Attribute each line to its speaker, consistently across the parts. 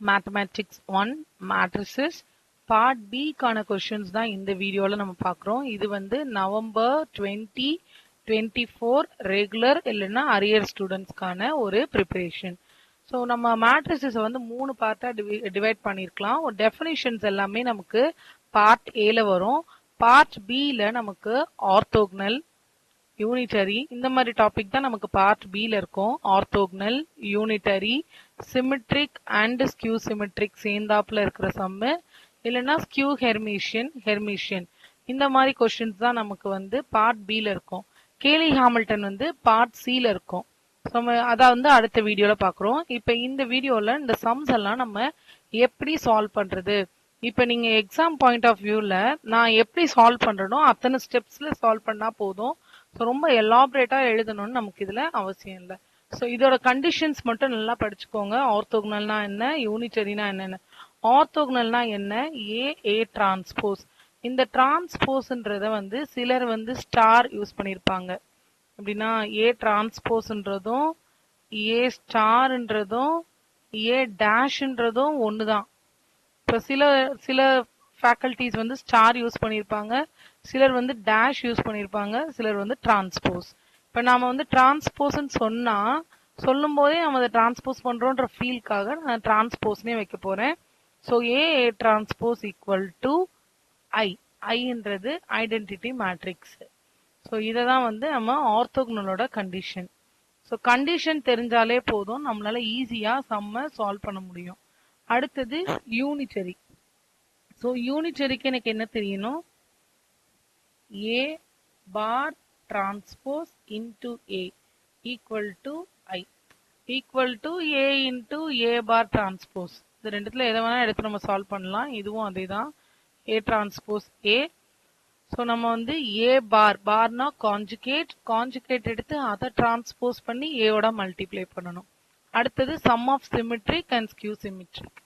Speaker 1: Mathematics 1 matrices part B கான questions தான் இந்த வீடியோல நம்ம பார்க்குறோம். இது வந்து நவம்பர் 2024 ரெகுலர் இல்லைன்னா அரியர் ஸ்டூடெண்ட்ஸ்க்கான ஒரு ப்ரிப்பரேஷன். ஸோ நம்ம மேட்ரிசஸை வந்து 3 பார்ட்டாக டிவைட் பண்ணியிருக்கலாம். ஒரு டெஃபினிஷன்ஸ் எல்லாமே நமக்கு பார்ட் ஏல வரும். பார்ட் பியில் நமக்கு ஆர்த்தோக்னல், யூனிட்டரி இந்த மாதிரி டாபிக் தான் நமக்கு பார்ட் பியில் இருக்கும். Orthogonal, unitary, symmetric and skew symmetric சேர்ந்தாப்புல இருக்கிற சம்மு, இல்லைன்னா ஸ்கியூ ஹெர்மிஷியன் இந்த மாதிரி கொஸ்டின்ஸ் தான் நமக்கு வந்து பார்ட் பியில் இருக்கும். கேலி ஹாமில்டன் வந்து பார்ட் சியில் இருக்கும். அதை வந்து அடுத்த வீடியோல பார்க்குறோம். இப்போ இந்த வீடியோல இந்த சம்ஸ் எல்லாம் நம்ம எப்படி சால்வ் பண்றது, இப்போ நீங்க எக்ஸாம் பாயிண்ட் ஆஃப் வியூல நான் எப்படி சால்வ் பண்றேனோ அத்தனை ஸ்டெப்ஸ்ல சால்வ் பண்ணா போதும். ஸோ ரொம்ப எலாபரேட்டா எழுதணும்னு நமக்கு இதுல அவசியம் இல்லை. ஸோ இதோட கண்டிஷன்ஸ் மட்டும் நல்லா படிச்சுக்கோங்க. ஆர்த்தோகனல்னா என்ன, யூனிட்டரினா என்னன்னு. ஆர்த்தோகனல்னா என்ன, ஏ டிரான்ஸ்போஸ். இந்த டிரான்ஸ்போஸ்ன்றத வந்து சிலர் வந்து ஸ்டார் யூஸ் பண்ணியிருப்பாங்க. அப்படின்னா ஏ டிரான்ஸ்போஸ்ன்றதும் ஏ ஸ்டார்ன்றதும் ஏ டேஷ்ன்றதும் ஒண்ணுதான். இப்போ சில ஃபேக்கல்டிஸ் வந்து ஸ்டார் யூஸ் பண்ணியிருப்பாங்க, சிலர் வந்து டேஷ் யூஸ் பண்ணியிருப்பாங்க, சிலர் வந்து டிரான்ஸ்போஸ். இப்போ நாம வந்து டிரான்ஸ்போஸ்ன்னு சொல்லும் போதே நம்ம அதை டிரான்ஸ்போஸ் பண்றோன்ற ஃபீல்காக நான் டிரான்ஸ்போஸ்னே வைக்க போறேன். So A transpose equal to ஐன்றது ஐடென்டிட்டி மேட்ரிக்ஸ். ஸோ இதை தான் வந்து நம்ம ஆர்த்தோகனலோட கண்டிஷன். ஸோ கண்டிஷன் தெரிஞ்சாலே போதும், நம்மளால ஈஸியா சம்ம சால்வ் பண்ண முடியும். அடுத்தது யூனிட்டரி. ஸோ யூனிட்டரிக்கு எனக்கு என்ன தெரியணும், A bar transpose into A equal to I equal to A into A bar transpose. இது ரெண்டுத்துல எதை வேணா எடுத்து நம்ம சால்வ் பண்ணலாம். இதுவும் அதே தான், ஏ டிரான்ஸ்போஸ் ஏ. ஸோ நம்ம வந்து ஏ பார்னா காஞ்சுகேட் எடுத்து அதை டிரான்ஸ்போஸ் பண்ணி ஏவோட மல்டிப்ளை பண்ணணும். அடுத்தது sum of symmetric and skew symmetric.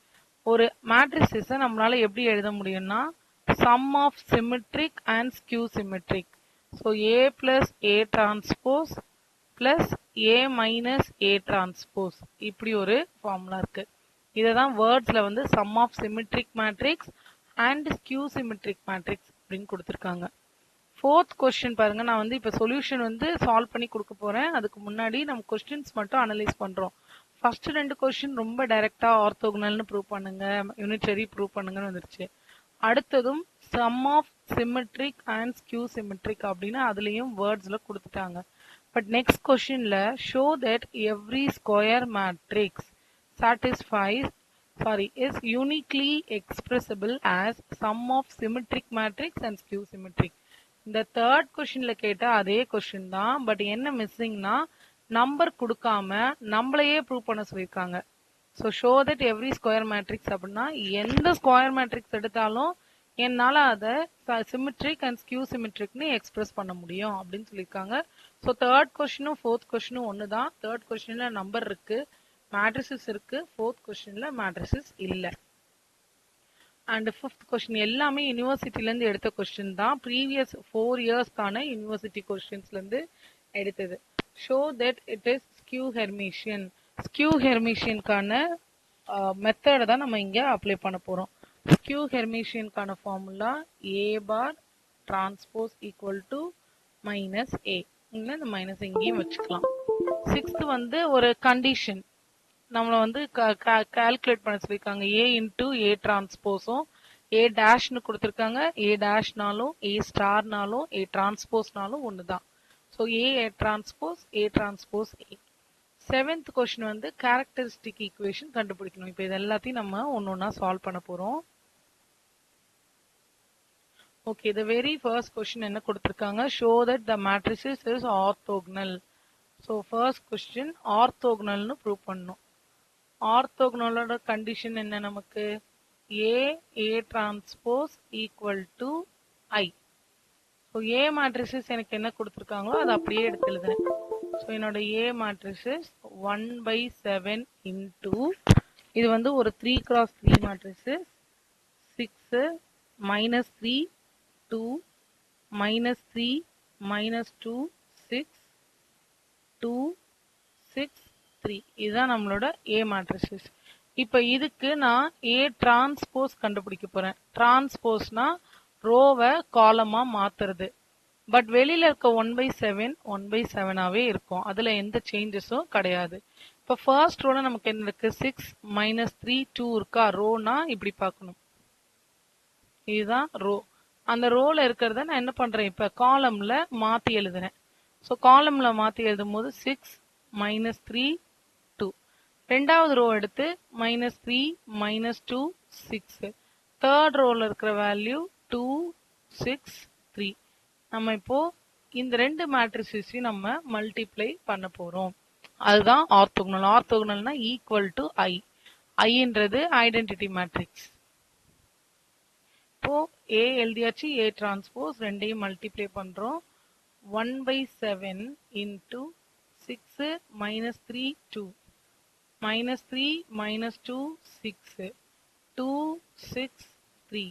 Speaker 1: ஒரு மேட்ரிசஸை நம்மளால எப்படி எழுத முடியும்னா sum of symmetric and skew symmetric. So A plus A transpose plus A minus A transpose, இப்படி ஒரு ஃபார்முலா இருக்கு. இதை தான் வேர்ட்ஸ்ல வந்து sum of symmetric matrix and skew symmetric matrix அப்படின்னு கொடுத்துருக்காங்க. ஃபோர்த் கொஸ்டின் பாருங்க, நான் வந்து இப்போ சொல்யூஷன் வந்து சால்வ் பண்ணி கொடுக்க போறேன். அதுக்கு முன்னாடி நம்ம கொஸ்டின்ஸ் மட்டும் அனலைஸ் பண்றோம். ஃபர்ஸ்ட் 2 கொஸ்டின் ரொம்ப டைரக்டா ஆர்த்தோகனல்னு ப்ரூவ் பண்ணுங்க, யூனிட்டரி ப்ரூவ் பண்ணுங்கன்னு வந்துருச்சு. அடுத்ததும் sum of symmetric and skew symmetric அப்படின்னு அதுலயும் வேர்ட்ஸ்ல கொடுத்துட்டாங்க. பட் நெக்ஸ்ட் கொஸ்டின்ல show that every square matrix is uniquely expressible as sum of symmetric matrix and skew symmetric. இந்த தேர்ட் கொஸ்டின்ல கேட்ட அதே கொஸ்டின் தான், பட் என்ன மிஸ்ஸிங்னா நம்பர் கொடுக்காம நம்மளையே ப்ரூவ் பண்ண சொல்லியிருக்காங்க. So show that every square matrix அப்படின்னா எந்த ஸ்கொயர் மேட்ரிக்ஸ் எடுத்தாலும் என்னால் அதை சிமெட்ரிக் அண்ட் ஸ்கியூ சிமெட்ரிக்னு எக்ஸ்பிரஸ் பண்ண முடியும் அப்படின்னு சொல்லியிருக்காங்க. ஸோ தேர்ட் கொஸ்டினும் ஃபோர்த் கொஸ்டினும் ஒன்று தான். தேர்ட் கொஸ்டின்ல நம்பர் இருக்கு, மேட்ரிசஸ் இருக்கு. ஃபோர்த் கொஸ்டின்ல மேட்ரிசஸ் இல்லை. அண்ட் ஃபிஃப்த் கொஸ்டின் எல்லாமே யூனிவர்சிட்டிலேருந்து எடுத்த கொஸ்டின் தான், ப்ரீவியஸ் 4 இயர்ஸ்க்கான யூனிவர்சிட்டி கொஸ்டின்ஸ்லேருந்து எடுத்தது. Show that it is skew Hermitian. Skew ஹெர்மிஷியனுக்கான மெத்தடை தான் நம்ம இங்கே அப்ளை பண்ண போகிறோம். ஸ்கியூ ஹெர்மிஷியனுக்கான formula A bar transpose equal to minus A. இல்லை இந்த மைனஸ் இங்கேயும் வச்சுக்கலாம். சிக்ஸ்த் வந்து ஒரு கண்டிஷன் நம்மளை வந்து கால்குலேட் பண்ண சொல்லியிருக்காங்க. ஏ இன்டு ஏ டிரான்ஸ்போஸும் ஏ டேஷ்னு கொடுத்துருக்காங்க. ஏ டேஷ்னாலும் ஏ ஸ்டார்னாலும் ஏ டிரான்ஸ்போஸ்னாலும் ஒன்று தான். So A transpose A. Seventh question வந்து கேரக்டரிஸ்டிக் ஈக்குவேஷன் கண்டுபிடிக்கணும். இப்போ இது எல்லாத்தையும் நம்ம ஒன்னொன்னா சால்வ் பண்ண போறோம். Okay, the very first question என்ன கொடுத்துருக்காங்க, show that the matrices is orthogonal. So first question ஆர்த்தோகனல்னு ப்ரூவ் பண்ணணும். ஆர்த்தோகனலோட கண்டிஷன் என்ன நமக்கு, A transpose equal to I. So A matrices எனக்கு என்ன கொடுத்துருக்காங்களோ அதை அப்படியே எடுத்து எழுதுறேன். ஸோ என்னோட ஏ மேட்ரிசஸ் 1/7 இன்டூ இது வந்து ஒரு 3x3 மேட்ரிசஸ் 6 -3 2 -3 -2 6 2 6 3. இதுதான் நம்மளோட ஏ மேட்ரிசஸ். இப்ப இதுக்கு நான் A டிரான்ஸ்போஸ் கண்டுபிடிக்க போறேன். டிரான்ஸ்போஸ்னா ரோவை காலமா மாத்துறது. பட் வெளியில இருக்க 1/7 1/7ஆவே இருக்கும். அதுல எந்த சேஞ்சஸும் கிடையாது. இப்ப ஃபர்ஸ்ட் ரோல நமக்கு என்ன இருக்கு? 6 - 3 2 இருக்கா? ரோனா இப்படி பார்க்கணும். இதுதான் ரோ. அந்த ரோல இருக்கிறத நான் என்ன பண்றேன்? இப்ப காலம்ல மாத்தி எழுதுறேன். ஸோ காலம்ல மாத்தி எழுதும் போது 6 - 3 2. ரெண்டாவது ரோ எடுத்து -3 -2 6. தேர்ட் ரோல இருக்கிற வேல்யூ 2 6 3. நம்ம இப்போ இந்த ரெண்டு மேட்ரிசஸையும் நம்ம மல்டிப்ளை பண்ண போறோம். அதுதான் ஆர்த்தோகனல். ஆர்த்தோகனல்னா ஈக்குவல் டு ஐ. ஐன்றது ஐடென்டிட்டி மேட்ரிக்ஸ். இப்போ A எழுதியாச்சு. A டிரான்ஸ்போஸ் ரெண்டையும் மல்டிப்ளை பண்றோம். 1/7 into 6 - 3 2 -3 -2 6 2 6 3.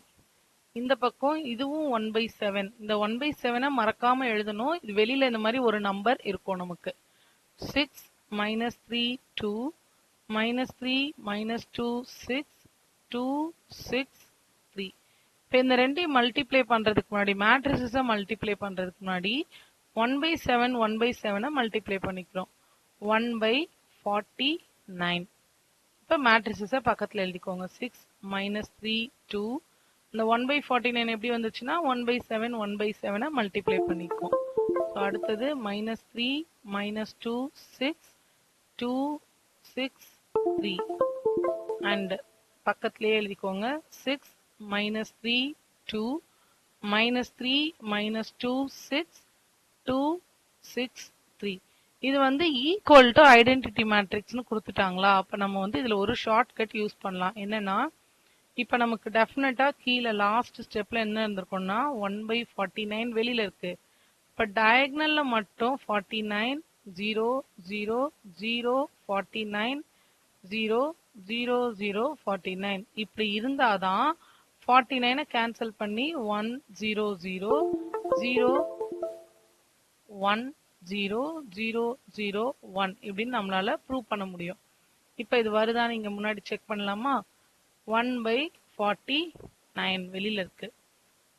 Speaker 1: இந்த பக்கம் இதுவும் 1/7. இந்த 1/7 மறக்காம எழுதணும். இது வெளியில இந்த மாதிரி ஒரு நம்பர் இருக்கும் நமக்கு. 6 - 3 2 -3 -2 6 2 6 3. இப்போ இந்த ரெண்டையும் மல்டிப்ளை பண்றதுக்கு முன்னாடி மேட்ரிசஸை மல்டிப்ளை பண்றதுக்கு முன்னாடி 1/7 1/7 மல்டிப்ளை பண்ணிக்கிறோம். 1/49. இப்போ மேட்ரிசஸை பக்கத்துல எழுதிக்கோங்க. 6 - 3 2. இந்த 1/49 எப்படி வந்துச்சுன்னா 1/7 1/7 மல்டிப்ளை பண்ணிக்குவோம். அடுத்தது -3 -2 6 2 6 3. அண்ட் பக்கத்திலேயே எழுதிக்கோங்க. 6 - 3 2 -3 -2 6 2 6 3. இது வந்து ஈக்குவல் டு ஐடென்டிட்டி மேட்ரிக்ஸ்னு கொடுத்துட்டாங்களா? அப்ப நம்ம வந்து இதுல ஒரு ஷார்ட் கட் யூஸ் பண்ணலாம். என்னன்னா இப்ப நமக்கு டெஃபினட்டா கீழே லாஸ்ட் ஸ்டெப்ல என்ன இருந்திருக்கும்னா 1/49 வெளியில இருக்கு. இப்ப டயகனல்ல மட்டும் 49 0 0 0 49 0 0 0 49 இப்படி இருந்தாதான் 49 கேன்சல் பண்ணி 1 0 0 0 1 0 0 0 1 இப்படின்னு நம்மளால ப்ரூவ் பண்ண முடியும். இப்ப இது வருதா நீங்க முன்னாடி செக் பண்ணலாமா? 1/49 வெளியில இருக்கு.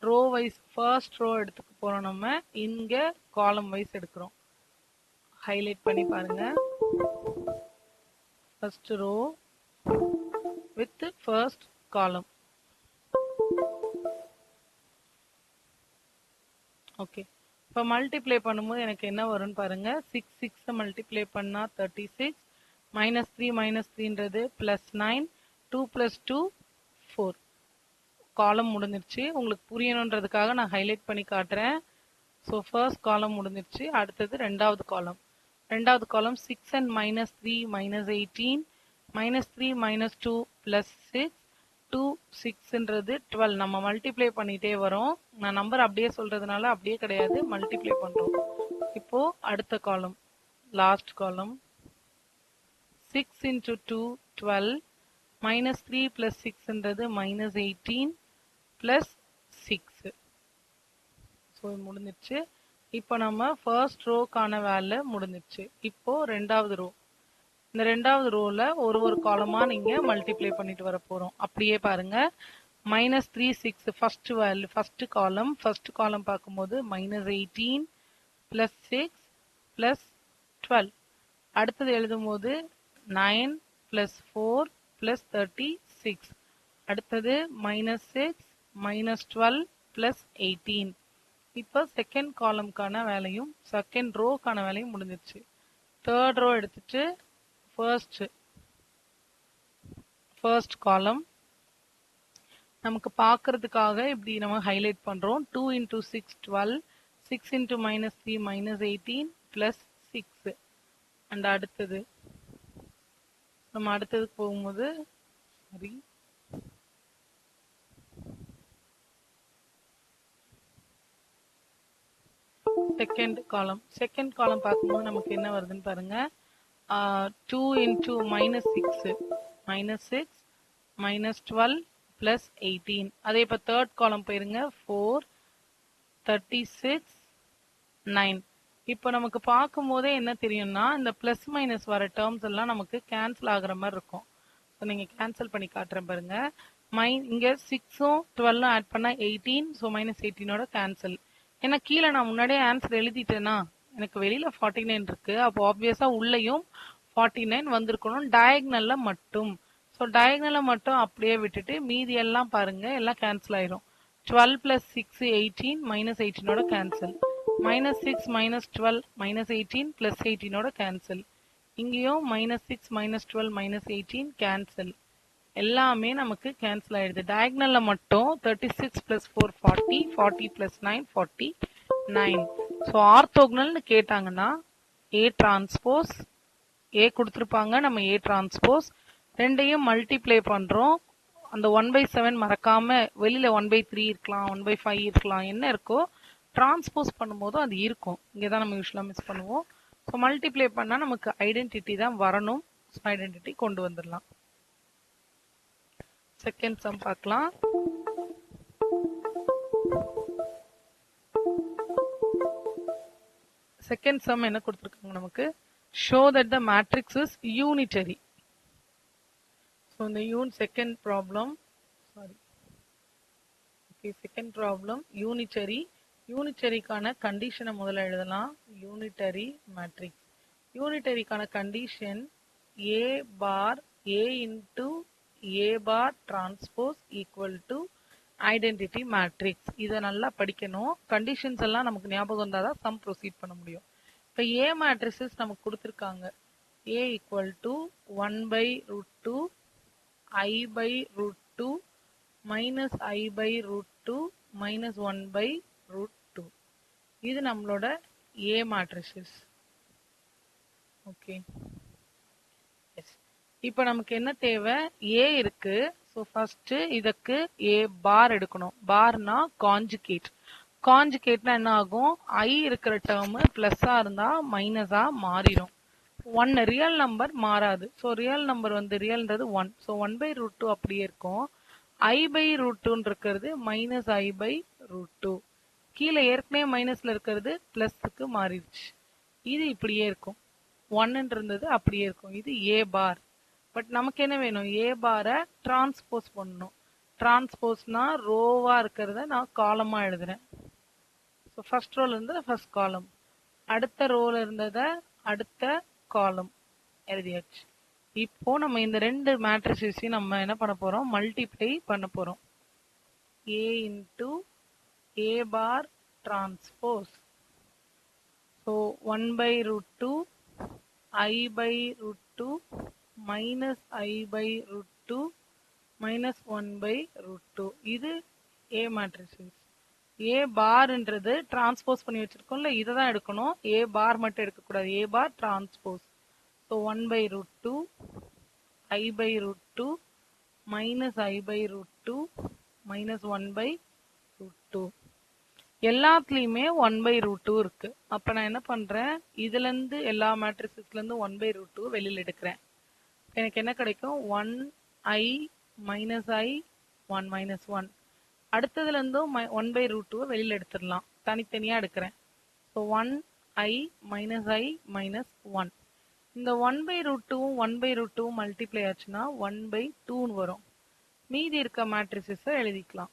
Speaker 1: ரோ வைஸ் ஃபர்ஸ்ட் ரோ எடுத்துக்க போறோம். நம்ம இங்க காலம் வைஸ் எடுக்கிறோம். ஹைலைட் பண்ணி பாருங்க. First row with first column. Okay. இப்போ மல்டிப்ளை பண்ணும்போது எனக்கு என்ன வரும்னு பாருங்க. 6 6 மல்டிப்ளை பண்ணா 36 -3 -3ன்றது +9 2 + 2 4. காலம் முடிஞ்சிருச்சு. உங்களுக்கு புரியணுன்றதுக்காக நான் ஹைலைட் பண்ணி காட்டுறேன். ஸோ ஃபர்ஸ்ட் காலம் முடிஞ்சிருச்சு. அடுத்தது ரெண்டாவது காலம். ரெண்டாவது காலம் 6 and -3 -18 -3 -2 +6 2 6ன்றது 12. நம்ம மல்டிப்ளை பண்ணிட்டே வரோம். நான் நம்பர் அப்படியே சொல்றதுனால அப்படியே கிடையாது, மல்டிப்ளை பண்றோம். இப்போ அடுத்த காலம், லாஸ்ட் காலம் 6 into 2 12 -3 + 6ன்றது -18 +6. ஸோ முடிஞ்சிருச்சு. இப்போ நம்ம ஃபர்ஸ்ட் ரோக்கான வேலை முடிஞ்சிருச்சு. இப்போ ரெண்டாவது ரோ. இந்த ரெண்டாவது ரோல ஒரு காலமா நீங்க மல்டிப்ளை பண்ணிட்டு வர போறோம். அப்படியே பாருங்க. -3 6 ஃபர்ஸ்ட் வேல்யூ ஃபர்ஸ்ட் காலம் பார்க்கும்போது -18 +6 +12. அடுத்தது எழுதும் போது 9 +4 +36. அடுத்தது -6 -12 +18. இப்போ செகண்ட் காலம்கான வேலையும் செகண்ட் ரோக்கான வேலையும் முடிஞ்சிருச்சு. தேர்ட் ரோ எடுத்துட்டு ஃபர்ஸ்ட் காலம் நமக்கு பார்க்கறதுக்காக இப்படி நம்ம ஹைலைட் பண்றோம். 2 into 6 12 6 into -3 -18 +6. அண்ட் அடுத்தது நம்ம அடுத்ததுக்கு போகும்போது சாரி செகண்ட் காலம் பார்க்கும்போது நமக்கு என்ன வருதுன்னு பாருங்க. 2 into -6 -12 +18. அதே இப்ப தேர்ட் காலம் போயிருங்க. 4 36 9. இப்போ நமக்கு பார்க்கும் போதே என்ன தெரியும்னா இந்த பிளஸ் மைனஸ் வர டேர்ம்ஸ் எல்லாம் நமக்கு கேன்சல் ஆகுற மாதிரி இருக்கும். ஸோ நீங்கள் கேன்சல் பண்ணி காட்டுறேன் பாருங்க. இங்கே 6ம் 12ம் ஆட் பண்ணால் 18. ஸோ -18ஓட கேன்சல். ஏன்னா கீழே நான் முன்னாடியே ஆன்சர் எழுதிட்டேன்னா எனக்கு வெளியில் 49 இருக்கு. அப்போ ஆப்வியஸாக உள்ளேயும் 49 வந்திருக்கணும், டயக்னல்ல மட்டும். ஸோ டயக்னலை மட்டும் அப்படியே விட்டுட்டு மீதி எல்லாம் பாருங்க, எல்லாம் கேன்சல் ஆயிரும். 12 + 6 18, -18ஓட கேன்சல். -6 -12 -18 +18ஓட கேன்சல். இங்கேயும் -6 -12 -18 கேன்சல். எல்லாமே நமக்கு கேன்சல் ஆயிடுது. டயக்னல்ல மட்டும் 36 + 4 40, 40 + 9 49. ஸோ ஆர்த்தோகனல்னு கேட்டாங்கன்னா A டிரான்ஸ்போஸ் A கொடுத்துருப்பாங்க, நம்ம A டிரான்ஸ்போஸ் ரெண்டையும் மல்டிப்ளை பண்றோம். அந்த 1/7 மறக்காம, வெளியில 1/3 இருக்கலாம், 1/5 இருக்கலாம், என்ன இருக்கோ டிரான்ஸ்போஸ் பண்ணும்போது அது இருக்கும். இங்கதான் நம்ம யூஸ்வலா மிஸ் பண்ணுவோம். ஸோ மல்டிப்ளை பண்ணா நமக்கு ஐடென்டிட்டி தான் வரணும். ஐடென்டிட்டி கொண்டு வந்துடலாம். செகண்ட் சம் பார்க்கலாம். செகண்ட் சம் என்ன கொடுத்துருக்காங்க நமக்கு? show that the matrix is unitary. So in the second problem, second problem unitary. யூனிட்டரிக்கான கண்டிஷனை முதல்ல எழுதலாம். Unitary matrix. யூனிட்டரிக்கான condition A bar A into A bar transpose equal to identity matrix. இதை நல்லா படிக்கணும். கண்டிஷன்ஸ் எல்லாம் நமக்கு ஞாபகம் வந்தாதான் சம் ப்ரொசீட் பண்ண முடியும். இப்போ A மேட்ரிசஸ் நமக்கு கொடுத்துருக்காங்க. A = 1/√2 I/√2 -I/√2 -1/√2. இது நம்மளோட A மேட்ரிசஸ். ஓகே, இப்போ நமக்கு என்ன தேவை? A இருக்கு. ஸோ ஃபர்ஸ்ட் இதுக்கு A பார் எடுக்கணும். பார்னா காஞ்சுகேட். காஞ்சுகேட்னா என்ன ஆகும்? I இருக்கிற டேர்ம் பிளஸ்ஸா இருந்தா மைனஸா மாறிடும். 1 ரியல் நம்பர் மாறாது. ஸோ ரியல் நம்பர் ரியல்ன்றது 1. ஸோ 1/√2 அப்படியே இருக்கும். I/√2 இருக்கிறது -I/√2. கீழே ஏற்கனவே மைனஸ்ல இருக்கிறது பிளஸ்க்கு மாறிடுச்சு. இது இப்படியே இருக்கும். 1 இருந்தது அப்படியே இருக்கும். இது A பார். பட் நமக்கு என்ன வேணும்? A பாரை டிரான்ஸ்போஸ் பண்ணணும். டிரான்ஸ்போஸ்னா ரோவா இருக்கிறத நான் காலமா எழுதுறேன். ஸோ ஃபர்ஸ்ட் ரோல இருந்தது ஃபர்ஸ்ட் காலம், அடுத்த ரோல இருந்ததை அடுத்த காலம் எழுதியாச்சு. இப்போ நம்ம இந்த ரெண்டு மேட்ரிசஸையும் நம்ம என்ன பண்ண போறோம்? மல்டிப்ளை பண்ண போறோம். A into A bar transpose. So 1/√2 I/√2 -I/√2 -1/√2. இது A மேட்ரிசஸ். A பார்ன்றது டிரான்ஸ்போஸ் பண்ணி வச்சிருக்கோம்ல, இதை தான் எடுக்கணும். A பார் மட்டும் எடுக்கக்கூடாது. A bar transpose. So 1/√2 I/√2 -I/√2 -1/√2. எல்லாத்துலயுமே 1/√2 இருக்கு. அப்ப நான் என்ன பண்றேன்? இதுல இருந்து எல்லா மேட்ரிசஸ்ல இருந்து 1/√2 வெளியில எடுக்கிறேன். எனக்கு என்ன கிடைக்கும்? 1I -I 1 -1. அடுத்ததுல இருந்தும் 1/√2 வெளியில எடுத்துடலாம். தனித்தனியா எடுக்கிறேன். So 1I -I -1. இந்த 1/√2வும் 1/√2வும் மல்டிப்ளை ஆச்சுன்னா 1/2 வரும். மீதி இருக்க மேட்ரிசஸ் எழுதிக்கலாம்.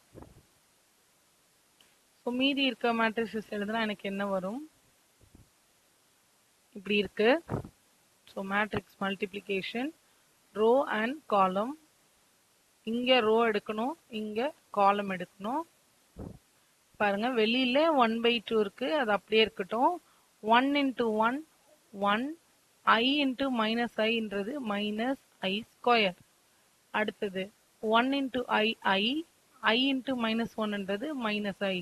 Speaker 1: ஸோ மீதி இருக்க மேட்ரிசஸ் எழுதுனா எனக்கு என்ன வரும்? இப்படி இருக்கு. So matrix multiplication, row and column. இங்க ரோ எடுக்கணும், இங்க காலம் எடுக்கணும். பாருங்க, வெளியில 1/2 இருக்கு, அது அப்படியே இருக்கட்டும். 1 into 1 1, I into -I-ன்றது -I². அடுத்தது 1 into I into -1ன்றது -I.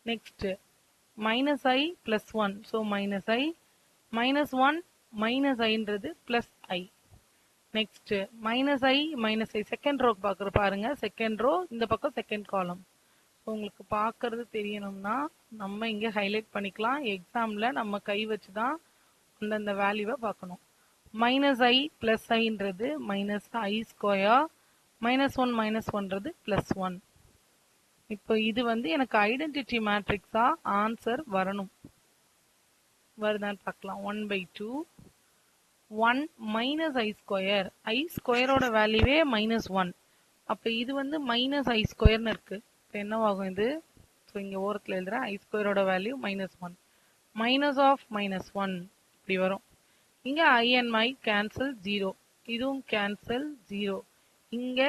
Speaker 1: நெக்ஸ்ட் -I + 1, ஸோ -I -1 -I-ன்றது +I. Next -I second row பாருங்க. செகண்ட் ரோ இந்த பக்கம் செகண்ட் காலம். உங்களுக்கு பார்க்கறது தெரியணும்னா நம்ம இங்க ஹைலைட் பண்ணிக்கலாம். எக்ஸாம்ல நம்ம கை வச்சுதான் அந்தந்த வேல்யூவை பார்க்கணும். -I + I-ன்றது -I², -1 -1ன்றது +1. இப்போ இது எனக்கு ஐடென்டிட்டி மேட்ரிக்ஸா ஆன்சர் வரணும். வருதான்னு பார்க்கலாம். 1/2 1 மைனஸ் ஐ ஸ்கொயர். ஐ ஸ்கொயரோட வேல்யூவே -1. அப்ப இது வந்து மைனஸ் ஐ ஸ்கொயர்னு இருக்கு. இப்போ என்னவாகும் இது? ஸோ இங்க ஓரத்தில் எழுதுறேன். ஐ ஸ்கொயரோட வேல்யூ -1. மைனஸ் ஆஃப் -1 இப்படி வரும். இங்க ஐ அண்ட் ஐ கேன்சல் 0. இதுவும் கேன்சல் 0. இங்க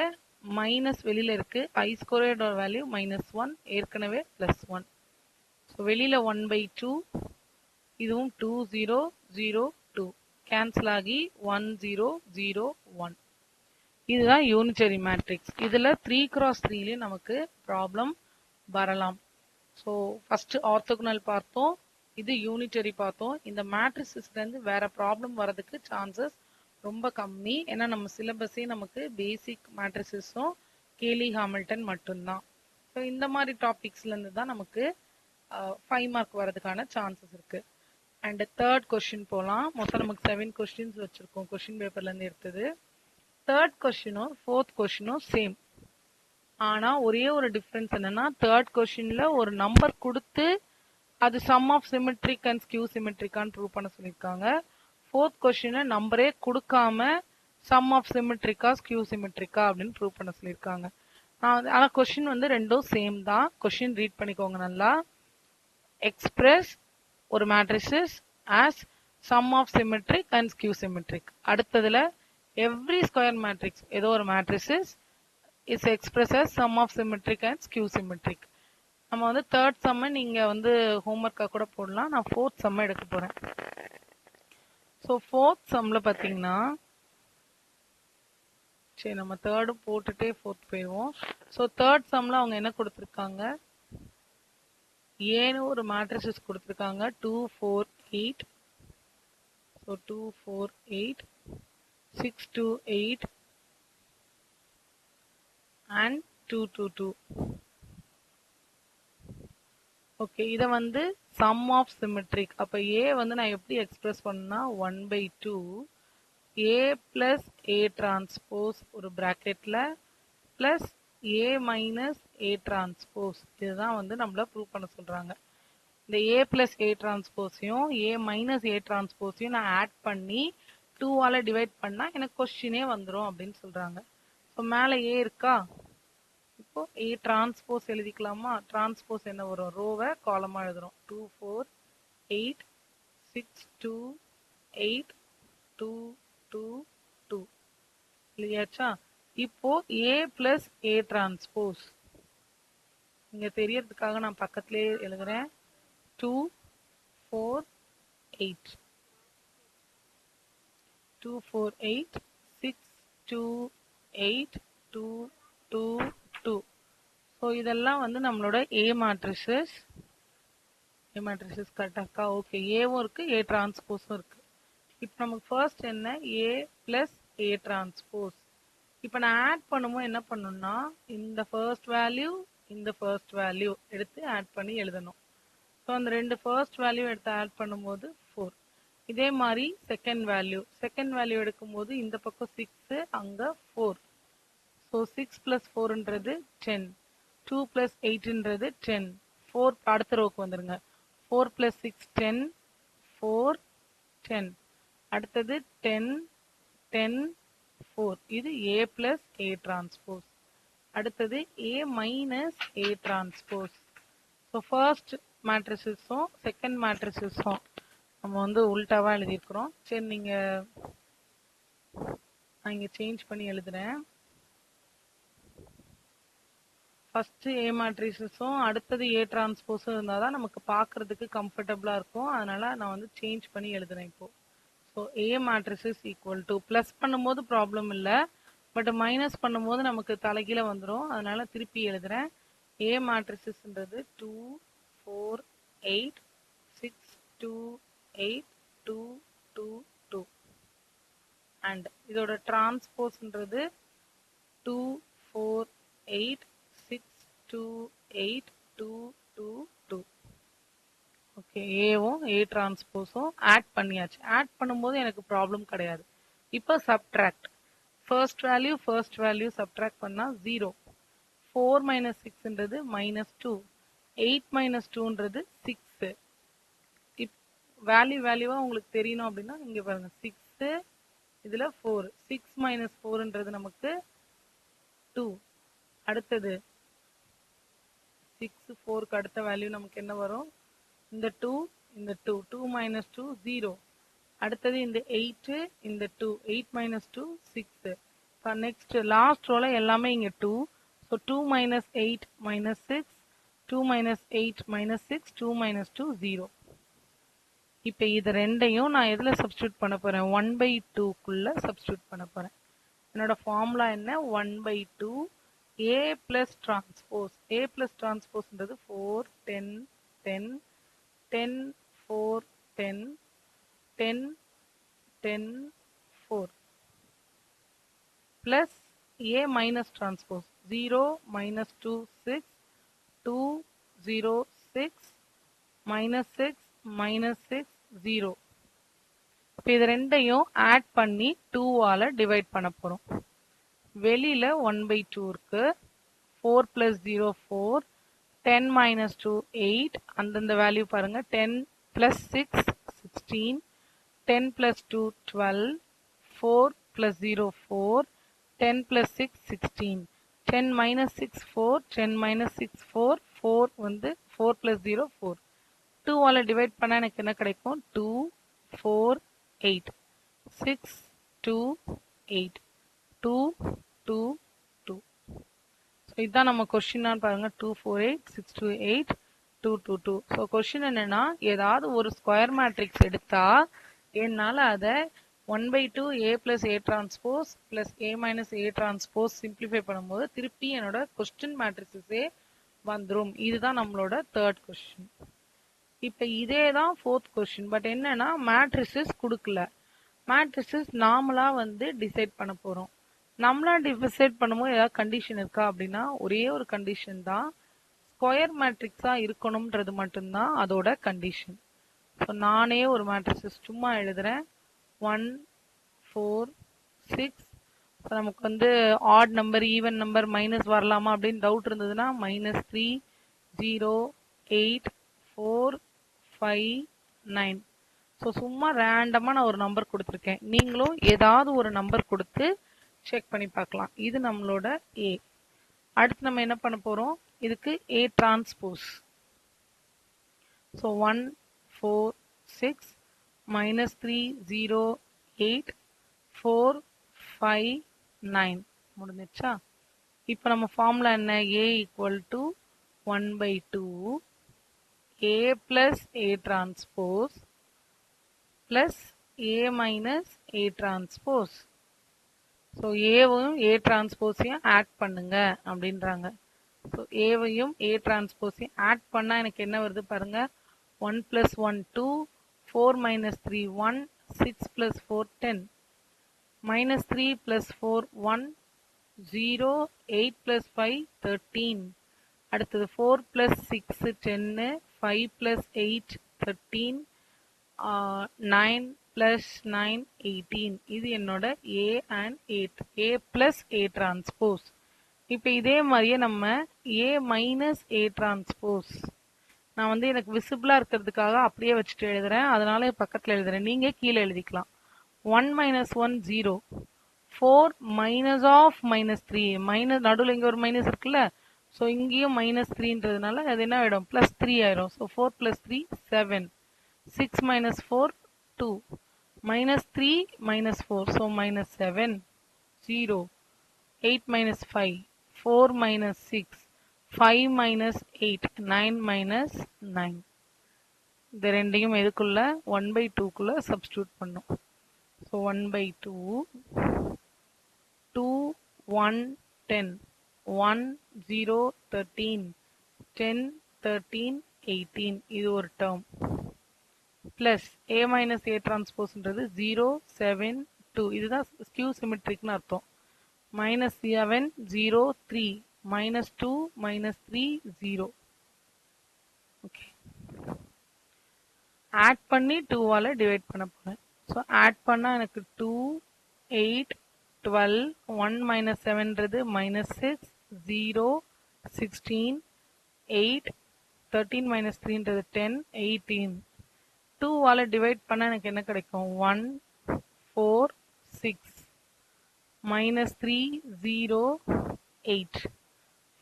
Speaker 1: மைனஸ் வெளியில இருக்கு. ஐ ஸ்கொயரோட வேல்யூ -1, ஏற்கனவே +1. ஸோ வெளியில 1/2, இதுவும் 2 0 0 2 கேன்சல் ஆகி 1 0 0 1. இதுதான் யூனிட்டரி மேட்ரிக்ஸ். இதுல 3x3லயும் நமக்கு ப்ராப்ளம் வரலாம். ஸோ ஃபர்ஸ்ட் ஆர்த்தோகனல் பார்த்தோம், இது யூனிட்டரி பார்த்தோம். இந்த மேட்ரிக்ஸ்ல இருந்து வேற ப்ராப்ளம் வரதுக்கு சான்சஸ் ரொம்ப கம்மி. ஏன்னா நம்ம சிலபஸே நமக்கு பேசிக் மேட்ரிக்ஸும் கேலி ஹாமில்டன் மட்டும்தான். ஸோ இந்த மாதிரி டாபிக்ஸ்ல இருந்து தான் நமக்கு 5 மார்க் வரதுக்கான சான்சஸ் இருக்கு. அண்ட் தேர்ட் கொஸ்டின் போலாம். மொத்தம் நமக்கு 7 கொஸ்டின்ஸ் வச்சிருக்கோம் கொஸ்டின் பேப்பர்ல இருந்து எடுத்தது. தேர்ட் கொஸ்டினும் ஃபோர்த் கொஸ்டினும் சேம். ஆனா ஒரே ஒரு டிஃபரன்ஸ் என்னன்னா, தேர்ட் கொஸ்டின்ல ஒரு நம்பர் கொடுத்து அது sum of symmetric and skew சிமெட்ரிக்கான்னு ப்ரூவ் பண்ண சொல்லியிருக்காங்க. ஃபோர்த் கொஸ்டின்ல நம்பரே கொடுக்காம சம் ஆஃப் சிமெட்ரிக்கா ஸ்கியூ சிமெட்ரிக்கா அப்படின்னு ப்ரூவ் பண்ண சொல்லியிருக்காங்க. ஆனா கொஸ்டின் வந்து ரெண்டும் சேம் தான். கொஸ்டின் ரீட் பண்ணிக்கோங்க நல்லா. எக்ஸ்பிரஸ் ஒரு matrices as sum of symmetric and skew symmetric. அடுத்ததுல every square matrix ஏதோ ஒரு matrices is expressed as sum of symmetric and skew symmetric. நம்ம வந்து தேர்ட் சம்ம நீங்க வந்து ஹோம்ஒர்க்கா கூட போடலாம். நான் ஃபோர்த் சம்ம எடுக்க போறேன். ஸோ ஃபோர்த் சம்ல பாத்தீங்கன்னா, சரி நம்ம தேர்டும் போட்டுட்டே ஃபோர்த் போயிடுவோம். ஸோ தேர்ட் சம்ல அவங்க என்ன கொடுத்துருக்காங்க, ஏன்னு ஒரு மேட்ரிசஸ் கொடுத்துருக்காங்க 2 4 8. So 2 4 8 6 2 8 and 2 2 2. ஓகே, இதை வந்து சம் ஆஃப் சிமெட்ரிக். அப்ப ஏ வந்து நான் எப்படி எக்ஸ்பிரஸ் பண்ணா 1/2 ஏ பிளஸ் ஏ டிரான்ஸ்போஸ் ஒரு பிராக்கெட்ல plus A minus A transpose. இதுதான் வந்து நம்மள ப்ரூவ் பண்ண சொல்றாங்க. இந்த ஏ பிளஸ் ஏ டிரான்ஸ்போஸையும் ஏ மைனஸ் ஏ டிரான்ஸ்போஸையும் நான் ஆட் பண்ணி 2ஆல டிவைட் பண்ணா எனக்கு கொஸ்டினே வந்துடும் அப்படின்னு சொல்றாங்க. ஸோ மேலே ஏ இருக்கா, இப்போ ஏ டிரான்ஸ்போஸ் எழுதிக்கலாமா? டிரான்ஸ்போஸ் என்ன வரும், ரோவை காலமா எழுதுறோம். 2 4 8 6 2 8 2 2 2 இல்லையாச்சா? இப்போ ஏ பிளஸ் ஏ டிரான்ஸ்போஸ் இங்க தெரியறதுக்காக நான் பக்கத்திலே எழுதுறேன். 2 4 8 2 4 8 6 2 8 2 2 2. ஸோ இதெல்லாம் வந்து நம்மளோட ஏ மேட்ரிசஸ். ஏ மேட்ரிசஸ் கரெக்டாக்கா? ஓகே, ஏவும் இருக்கு ஏ டிரான்ஸ்போஸும் இருக்கு. இப்போ நமக்கு ஃபர்ஸ்ட் என்ன, ஏ பிளஸ் ஏ டிரான்ஸ்போஸ். இப்போ நான் ஆட் பண்ணும்போது என்ன பண்ணணும்னா, இந்த ஃபர்ஸ்ட் வேல்யூ இந்த ஃபர்ஸ்ட் வேல்யூ எடுத்து ஆட் பண்ணி எழுதணும். ஸோ அந்த ரெண்டு ஃபர்ஸ்ட் வேல்யூ எடுத்து ஆட் பண்ணும்போது 4. இதே மாதிரி செகண்ட் வேல்யூ எடுக்கும்போது இந்த பக்கம் 6 அங்க 4. ஸோ 6 பிளஸ் 4ன்றது 10, 2 பிளஸ் 8ன்றது 10. 4 அடுத்த ரோக்கு வந்துருங்க. 4 பிளஸ் 6 10, 4 10. அடுத்தது 10 10 4. இது ஏ பிளஸ் ஏ டிரான்ஸ்போஸ். அடுத்தது A minus A transpose. So first மேட்ரிசஸும் செகண்ட் மேட்ரிசஸும் நம்ம வந்து உல்டாவா எழுதியிருக்கிறோம். சரி, நான் இங்க சேஞ்ச் பண்ணி எழுதுறேன். ஃபர்ஸ்ட் ஏ மேட்ரிசஸும் அடுத்தது ஏ டிரான்ஸ்போஸும் இருந்தாதான் நமக்கு பார்க்கறதுக்கு கம்ஃபர்டபுளா இருக்கும். அதனால நான் வந்து சேஞ்ச் பண்ணி எழுதுறேன் இப்போ. So A matrices equal to plus பண்ணும்போது ப்ராப்ளம் இல்லை, பட் மைனஸ் பண்ணும்போது நமக்கு தலைகீழ வந்துடும். அதனால திருப்பி எழுதுறேன். ஏ மேட்ரிசஸ்ன்றது 2 4 8 6 2 8 2 2 2 அண்ட் இதோட டிரான்ஸ்போஸ்ன்றது 2 4 8 6 2 8 2 2 2. ஓகே, ஏவும் ஏ டிரான்ஸ்போஸும் ஆட் பண்ணியாச்சு. ஆட் பண்ணும்போது எனக்கு ப்ராப்ளம் கிடையாது. இப்போ சப்ட்ராக்ட். ஃபர்ஸ்ட் வேல்யூ சப்ட்ராக்ட் பண்ணா 0. 4 மைனஸ் 6ன்றது -2. 8 மைனஸ் 2ன்றது 6. வேல்யூவா உங்களுக்கு தெரியணும் அப்படின்னா இங்க பாருங்க, 6 இதுல 4. 6 மைனஸ் 4ன்றது நமக்கு 2. அடுத்தது 6 4க்கு அடுத்த வேல்யூ நமக்கு என்ன வரும்? இந்த 2 இந்த 2 2 மைனஸ் 2 0. அடுத்தது இந்த 8 இந்த 2 8 மைனஸ் 2 6. இப்போ நெக்ஸ்ட் லாஸ்ட் ரோல எல்லாமே இங்க 2. So 2 minus 8 minus 6 2 minus 8 minus 6 2 minus 2 0. இப்போ இது ரெண்டையும் நான் எதுல சப்ஸ்டியூட் பண்ண போறேன்? 1/2க்குள்ள சப்ஸ்டியூட் பண்ண போறேன். என்னோட ஃபார்முலா என்ன? 1/2 A plus transpose. A plus transpose-ன்றது 4 10 10 10 4 10 10 10 4 plus A minus transpose 0 minus 2 6 2 0 6 minus 6 minus 6 0. இப்போ இது ரெண்டையும் ஆட் பண்ணி 2ஆல டிவைட் பண்ண போறோம். வெளியில 1/2 இருக்கு. 4 plus 0 4 10 minus 2 8. அந்தந்த வேல்யூ பாருங்க. 10 plus 6 16 10 plus 2 12 4 plus 0 4 10 plus 6 16 10 minus 6 4 10 minus 6 4 4 வந்து 4 plus 0 4 2ஆல டிவைட் பண்ணா எனக்கு என்ன கிடைக்கும்? 2 4 8 6 2 8 2 2 2. ஸோ இதுதான் நம்ம கொஸ்டின் பாருங்க. 248 628 222. ஸோ கொஸ்டின் என்னன்னா, ஏதாவது ஒரு ஸ்கொயர் மேட்ரிக்ஸ் எடுத்தா என்னால் அதை 1/2 A plus A transpose plus A minus A transpose simplify பண்ணும்போது திருப்பி என்னோட கொஸ்டின் மேட்ரிக்ஸே வந்துடும். இதுதான் நம்மளோட தேர்ட் கொஸ்டின். இப்போ இதே தான் ஃபோர்த் கொஸ்டின். பட் என்னன்னா மேட்ரிசஸ் கொடுக்கல. மேட்ரிசஸ் நாமளா வந்து டிசைட் பண்ண போறோம். நம்மளா டிசைட் பண்ணும்போது ஏதாவது கண்டிஷன் இருக்கா அப்படின்னா ஒரே ஒரு கண்டிஷன் தான். ஸ்கொயர் மேட்ரிக்ஸா இருக்கணும்ன்றது மட்டும்தான் அதோட கண்டிஷன். ஸோ நானே ஒரு மேட்ரிசஸ் சும்மா எழுதுறேன். 1 4 6. ஸோ நமக்கு வந்து add number even number minus வரலாமா அப்படின்னு டவுட் இருந்ததுன்னா -3 0 8 4 5 9. ஸோ சும்மா ரேண்டமா நான் ஒரு நம்பர் கொடுத்துருக்கேன். நீங்களும் ஏதாவது ஒரு நம்பர் கொடுத்து செக் பண்ணி பார்க்கலாம். இது நம்மளோட A. அடுத்து நம்ம என்ன பண்ண போறோம்? இதுக்கு A டிரான்ஸ்போஸ். ஸோ 1 4 6 -3 0 8 4 5 9 முடிஞ்சிச்சா? இப்போ நம்ம ஃபார்முலா என்ன? A equal to 1/2 A plus A transpose plus A minus A transpose. So ஏவையும் A டிரான்ஸ்போஸையும் ஆட் பண்ணுங்க அப்படின்றாங்க. ஸோ ஏவையும் A டிரான்ஸ்போஸையும் ஆட் பண்ணா எனக்கு என்ன வருது பாருங்க. 1 plus 1 2 4 minus 3 1 6 plus 4 10 minus 3 plus 4 1 0 8 plus 5 13. அடுத்தது 4 plus 6 10 5 plus 8 13 9 plus 9 18. இது என்னோட A and A plus A transpose. இப்போ இதே மாதிரியே நம்ம A minus A transpose நான் வந்து எனக்கு விசிபிளா இருக்கிறதுக்காக அப்படியே வச்சுட்டு எழுதுறேன். அதனால பக்கத்துல எழுதுறேன். நீங்க கீழே எழுதிக்கலாம். 1 minus 1 0 4 minus of minus 3 minus நடுவில் இங்க ஒரு மைனஸ் இருக்குல்ல. ஸோ இங்கேயும் -3ன்றதுனால அது என்ன ஆயிடும்? +3 ஆயிடும். So 4 plus 3 7 6 minus 4 2 -3 -4 so -7 0 8 minus 5 4 minus 6 5 minus 8 9 minus 9. இது ரெண்டையும் எதுக்குள்ள 1/2க்குள்ள சப்ஸ்டியூட் பண்ணும். ஸோ 1/2 2 1 10 1 0 13 10 13 18. இது ஒரு term. Plus A minus A டிரான்ஸ்போஸ்ன்றது 0 7 2. இதுதான் ஸ்கியூ சிமெட்ரிக்னு அர்த்தம். -7 0 3 -2 -3 0. ஓகே, ஆட் பண்ணி 2ஆல டிவைட் பண்ண போறேன். ஸோ ஆட் பண்ணா எனக்கு 2 8 12 1 minus 7ன்றது -6 0 16 8 13 minus 3ன்றது 10 18. 2ஆல டிவைட் பண்ணா எனக்கு என்ன கிடைக்கும்? 1 4 6 minus 3 0 8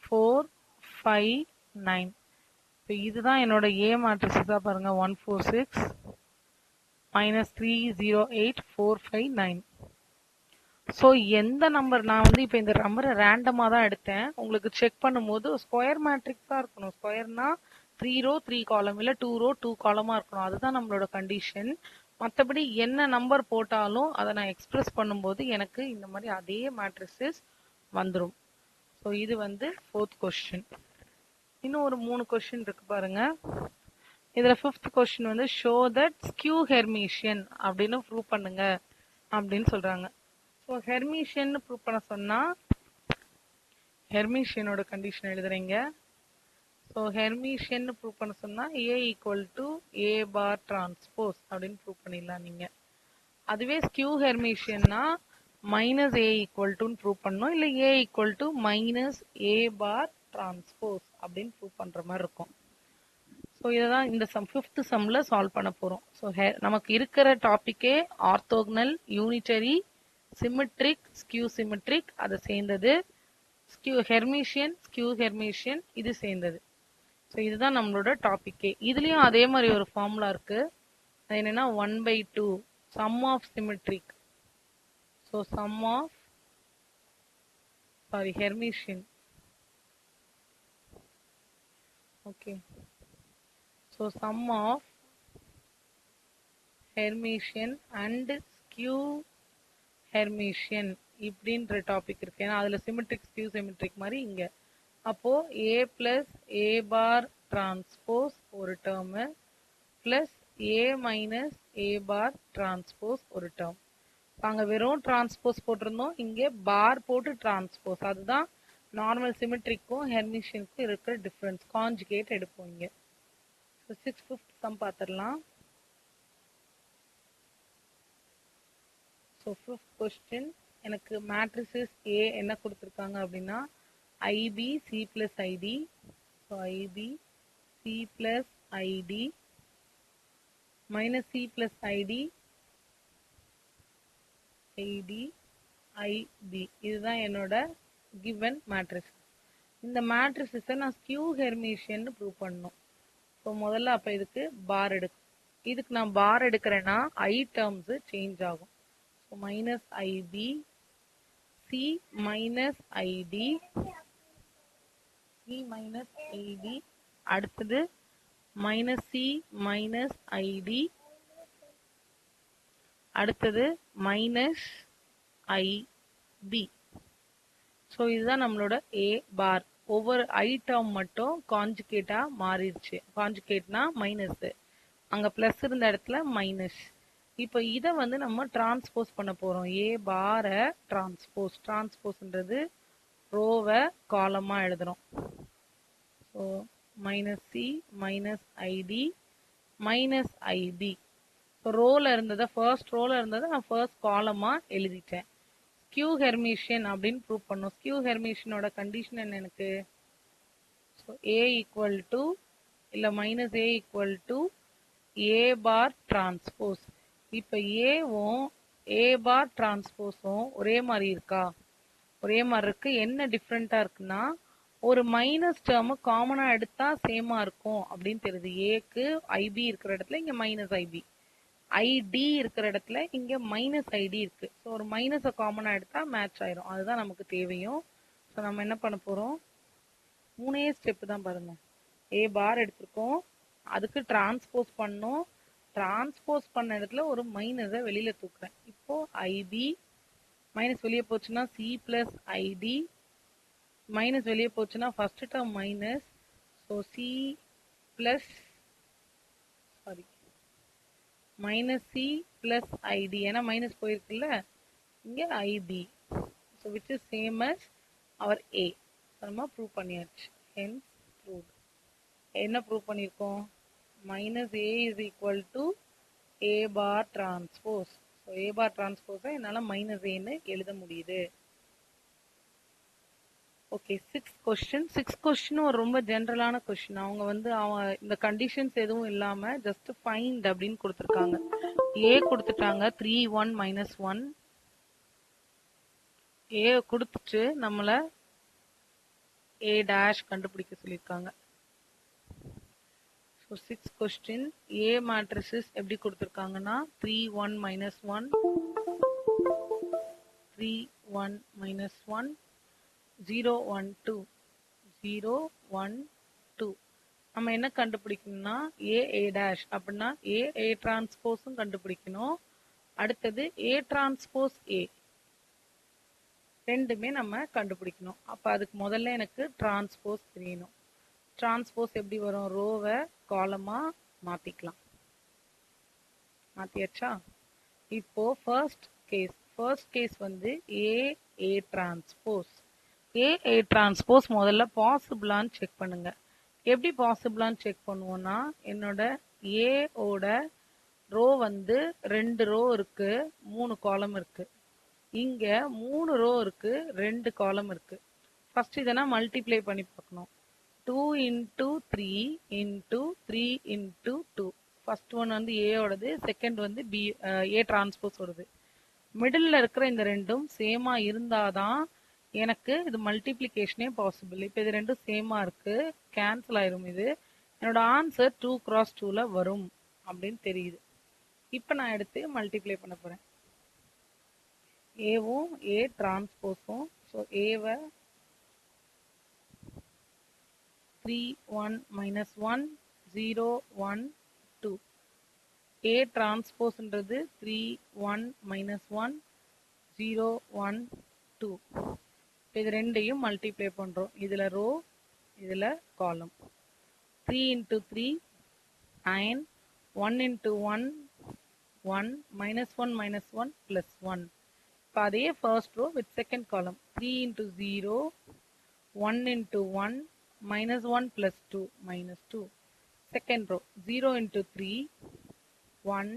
Speaker 1: 4 5 9. இப்போ இதுதான் என்னோட A மேட்ரிக்ஸா பாருங்க 1 4 6 minus 3 0 8 4 5 9. ஸோ எந்த நம்பர் நான் வந்து இப்போ இந்த நம்பரை ரேண்டமாக தான் எடுத்தேன். உங்களுக்கு செக் பண்ணும்போது ஸ்கொயர் மேட்ரிக்ஸாக இருக்கணும். ஸ்கொயர்னா 3 ரோ 3 காலம் இல்லை 2 ரோ 2 காலமாக இருக்கணும். அதுதான் நம்மளோட கண்டிஷன். மற்றபடி என்ன நம்பர் போட்டாலும் அதை நான் எக்ஸ்பிரஸ் பண்ணும்போது எனக்கு இந்த மாதிரி அதே மேட்ரிக்ஸஸ் வந்துடும். ஸோ இது வந்து 4th கொஸ்டின். இன்னும் ஒரு 3 கொஸ்டின் இருக்கு பாருங்க. இதுல 5th கொஸ்டின் வந்து ஷோ தட் ஸ்கியூ ஹெர்மிஷியன் அப்படின்னு ப்ரூவ் பண்ணுங்க அப்படின்னு சொல்றாங்க. ஸோ ஹெர்மிஷியன் ப்ரூவ் பண்ண சொன்னா ஹெர்மிஷியனோட கண்டிஷன் எழுதுறீங்க. ஸோ ஹெர்மிஷியன் ப்ரூவ் பண்ண சொன்னா A equal to A bar transpose அப்படின்னு ப்ரூவ் பண்ணிடலாம் நீங்க. அதுவே ஸ்கியூ ஹெர்மிஷியன்னா மைனஸ் A ஈக்குவல் டுன்னு ப்ரூவ் பண்ணணும், இல்லை A equal to minus A bar transpose அப்படின்னு ப்ரூவ் பண்ற மாதிரி இருக்கும். ஸோ இதான் இந்த சம் 5th சம்ல சால்வ் பண்ண போறோம். ஸோ நமக்கு இருக்கிற டாபிக்கே orthogonal, unitary, symmetric, skew symmetric அது சேர்ந்தது, ஸ்கியூ ஹெர்மிஷியன் இது சேர்ந்தது. ஸோ இதுதான் நம்மளோட டாபிக்கே. இதுலயும் அதே மாதிரி ஒரு ஃபார்முலா இருக்கு. அது என்னன்னா 1/2 sum of symmetric. So Hermitian. Okay. So sum of Hermitian and skew Hermitian இப்படின்ற டாபிக் இருக்கு. ஏன்னா அதுல சிமெட்ரிக் ஸ்கியூ சிமெட்ரிக் மாதிரி இங்க. அப்போ A plus A bar transpose ஒரு term plus A minus A bar transpose ஒரு டேர்ம். அங்க வெறும் டிரான்ஸ்போஸ் போட்டிருந்தோம், இங்கே பார் போட்டு டிரான்ஸ்போஸ். அதுதான் நார்மல் சிமெட்ரிக்கும் ஹெர்மிஷியனுக்கும் இருக்கிற டிஃபரன்ஸ். கான்ஜுகேட் எடுப்போம் இங்க. 5th சம் பார்த்துடலாம். ஸோ 5th கொஸ்டின் எனக்கு மேட்ரிசஸ் A என்ன கொடுத்துருக்காங்க அப்படின்னா IB C plus ID. So IB C plus ID minus C plus ID IB. இதுதான் என்னோட given மேட்ரிக்ஸ். இந்த மேட்ரிசஸை நான் ஸ்கியூ ஹெர்மிஷியன் ப்ரூவ் பண்ணணும். ஸோ முதல்ல அப்போ இதுக்கு பார் இதுக்கு நான் பார் எடுக்கிறேன்னா ஐ டேர்ம்ஸ் சேஞ்ச் ஆகும். So minus IB C minus ID அடுத்தது மைனஸ் சி மைனஸ் ஐடி அடுத்தது மைனஸ் ஐபி. ஸோ இதுதான் நம்மளோட ஏ பார். ஒவ்வொரு ஐ டேர்ம் மட்டும் கான்ஜுகேட்டா மாறிடுச்சு. கான்ஜுகேட்னா மைனஸ், அங்க பிளஸ் இருந்த இடத்துல மைனஸ். இப்போ இதை வந்து நம்ம டிரான்ஸ்போஸ் பண்ண போறோம். ஏ பார டிரான்ஸ்போஸ்ன்றது ரோவை காலமா எழுதுறோம். So minus C minus I D minus I B. ரோல இருந்ததை ஃபர்ஸ்ட் ரோல இருந்ததை நான் ஃபர்ஸ்ட் காலமா எழுதிட்டேன். ஸ்கியூ ஹெர்மிஷியன் அப்படின்னு ப்ரூவ் பண்ணும். ஸ்கியூ ஹெர்மிஷியனோட கண்டிஷன் என்ன எனக்கு? ஸோ ஏ ஈக்குவல் டு இல்லை minus A equal to A bar transpose. இப்போ ஏவும் ஏ பார் டிரான்ஸ்போஸும் ஒரே மாதிரி இருக்கா? ஒரே மாதிரி இருக்கு. என்ன டிஃப்ரெண்டா இருக்குன்னா ஒரு மைனஸ் டேர்ம் காமனா எடுத்தா சேமா இருக்கும் அப்படின்னு தெரியுது. ஏக்கு ஐபி இருக்கிற இடத்துல இங்க மைனஸ் ஐபி, ஐடி இருக்கிற இடத்துல இங்க மைனஸ் ஐடி இருக்கு. ஸோ ஒரு மைனஸை காமனா எடுத்தா மேட்ச் ஆயிரும். அதுதான் நமக்கு தேவையும். ஸோ நம்ம என்ன பண்ண போறோம்? 3 ஸ்டெப் தான் பாருங்க. ஏ பார் எடுத்திருக்கோம், அதுக்கு டிரான்ஸ்போஸ் பண்ணோம். டிரான்ஸ்போஸ் பண்ண இடத்துல ஒரு மைனஸை வெளியில தூக்குறேன். இப்போ ஐபி மைனஸ் வெளியே போச்சுன்னா சி பிளஸ் ஐடி, மைனஸ் வெளியே போச்சுன்னா first term minus. So C plus minus C plus I D, ஏன்னா மைனஸ் போயிருக்குல்ல இங்க I B. So which is same as our A. நம்ம ப்ரூவ் பண்ணியாச்சு. Hence prove. என்ன ப்ரூவ் பண்ணியிருக்கோம்? Minus A is equal to A bar transpose. So A bar டிரான்ஸ்போஸை என்னால் minus ஏன்னு எழுத முடியுது. Okay, 6th question. 6th question ஒரு ரொம்ப ஜென்ரலான கொஸ்டின். அவங்க வந்து இந்த கண்டிஷன்ஸ் எதுவும் இல்லாம ஜஸ்ட் ஃபைண்ட் அப்படின்னு கொடுத்துருக்காங்க. ஏ கொடுத்துட்டாங்க 3 1 -1, ஏ கொடுத்துட்டு நம்மள ஏ டேஷ் கண்டுபிடிக்க சொல்லியிருக்காங்க. ஸோ 6th கொஸ்டின் ஏ மேட்ரிசஸ் எப்படி கொடுத்துருக்காங்கன்னா 3 1 -1 3 1 -1 0 1 2 0 1 2. நம்ம என்ன கண்டுபிடிக்கணும்னா ஏ டேஷ் அப்படின்னா ஏ டிரான்ஸ்போஸும் கண்டுபிடிக்கணும். அடுத்தது ஏ டிரான்ஸ்போஸ் ஏ ரெண்டுமே நம்ம கண்டுபிடிக்கணும். அப்ப அதுக்கு முதல்ல எனக்கு டிரான்ஸ்போஸ் தெரியணும். டிரான்ஸ்போஸ் எப்படி வரும்? ரோவை காலமா மாத்திக்கலாம். மாத்தியாச்சா? இப்போ ஃபர்ஸ்ட் கேஸ் வந்து ஏ டிரான்ஸ்போஸ். ஏ டிரான்ஸ்போஸ் முதல்ல பாசிபிளான்னு செக் பண்ணுங்க. எப்படி பாசிபிளான்னு செக் பண்ணுவோம்னா என்னோட ஏஓட ரோ வந்து 2 ரோ இருக்கு, 3 காலம் இருக்கு. இங்க 3 ரோ இருக்கு, 2 காலம் இருக்கு. ஃபர்ஸ்ட் இதனா மல்டிப்ளை பண்ணி பார்க்கணும். 2 into 3 into 3 into 2. First one வந்து ஏயோடது, செகண்ட் வந்து ஏ டிரான்ஸ்போஸ் ஓடது. மிடில் இருக்கிற இந்த ரெண்டும் சேமா இருந்தாதான் எனக்கு இது மல்டிப்ளிகேஷனே பாசிபிள். இப்போ இது ரெண்டும் சேமா இருக்கு, கேன்சல் ஆயிரும். இது என்னோட ஆன்சர் 2 cross 2ல வரும் அப்படின்னு தெரியுது. இப்போ நான் எடுத்து மல்டிப்ளை பண்ண போறேன். ஏவும் ஏ டிரான்ஸ்போஸும். ஸோ ஏவை 3 1 -1 0 1 2. ஏ டிரான்ஸ்போஸ்ன்றது 3 1 -1 0 1 2. இது ரெண்டையும் மல்டிப்ளை பண்றோம். இதுல ரோ, இதுல காலம். 3 into 3 9, 1 into 1 1 -1 -1 plus 1. இப்போ அதே first row with second column. 3 into 0 1 into 1 -1 plus 2 -2. Second row 0 into 3 1